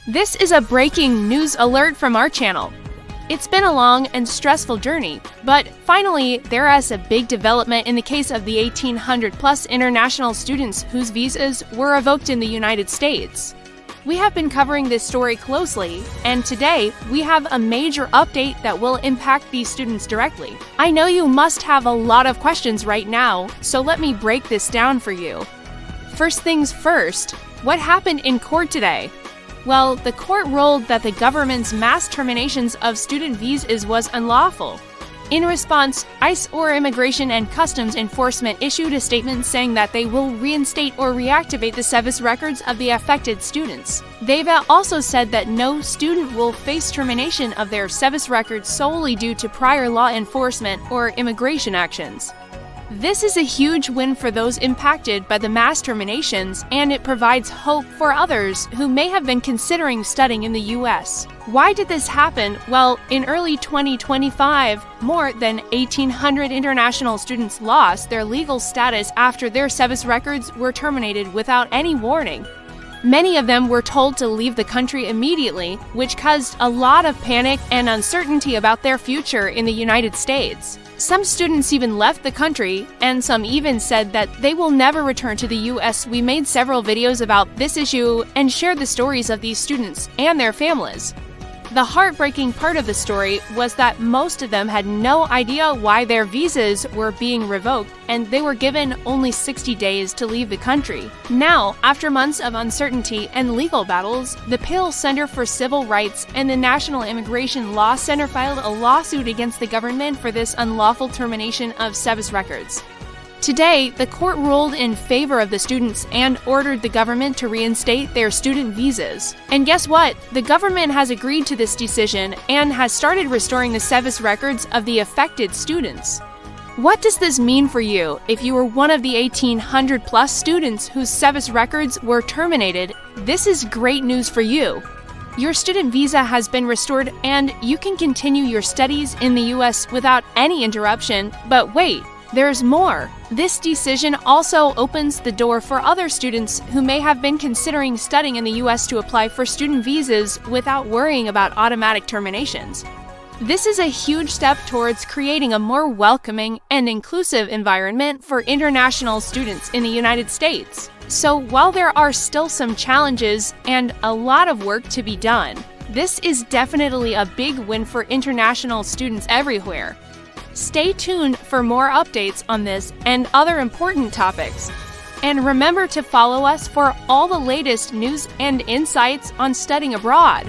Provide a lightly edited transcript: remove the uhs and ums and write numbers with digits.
This is a breaking news alert from our channel. It's been a long and stressful journey, but finally there is a big development in the case of the 1,800+ international students whose visas were revoked in the United States. We have been covering this story closely, and today we have a major update that will impact these students directly. I know you must have a lot of questions right now, so let me break this down for you. First things first, what happened in court today? Well, the court ruled that the government's mass terminations of student visas was unlawful. In response, ICE or Immigration and Customs Enforcement issued a statement saying that they will reinstate or reactivate the SEVIS records of the affected students. They've also said that no student will face termination of their SEVIS records solely due to prior law enforcement or immigration actions. This is a huge win for those impacted by the mass terminations, and it provides hope for others who may have been considering studying in the US. Why did this happen? Well, in early 2025, more than 1,800 international students lost their legal status after their SEVIS records were terminated without any warning. Many of them were told to leave the country immediately, which caused a lot of panic and uncertainty about their future in the United States. Some students even left the country, and some even said that they will never return to the US. We made several videos about this issue and shared the stories of these students and their families. The heartbreaking part of the story was that most of them had no idea why their visas were being revoked, and they were given only 60 days to leave the country. Now, after months of uncertainty and legal battles, the Pale Center for Civil Rights and the National Immigration Law Center filed a lawsuit against the government for this unlawful termination of SEVIS records. Today, the court ruled in favor of the students and ordered the government to reinstate their student visas. And guess what? The government has agreed to this decision and has started restoring the SEVIS records of the affected students. What does this mean for you if you were one of the 1,800+ students whose SEVIS records were terminated? This is great news for you. Your student visa has been restored and you can continue your studies in the US without any interruption. But wait, there's more. This decision also opens the door for other students who may have been considering studying in the US to apply for student visas without worrying about automatic terminations. This is a huge step towards creating a more welcoming and inclusive environment for international students in the United States. So while there are still some challenges and a lot of work to be done, this is definitely a big win for international students everywhere. Stay tuned for more updates on this and other important topics. And remember to follow us for all the latest news and insights on studying abroad.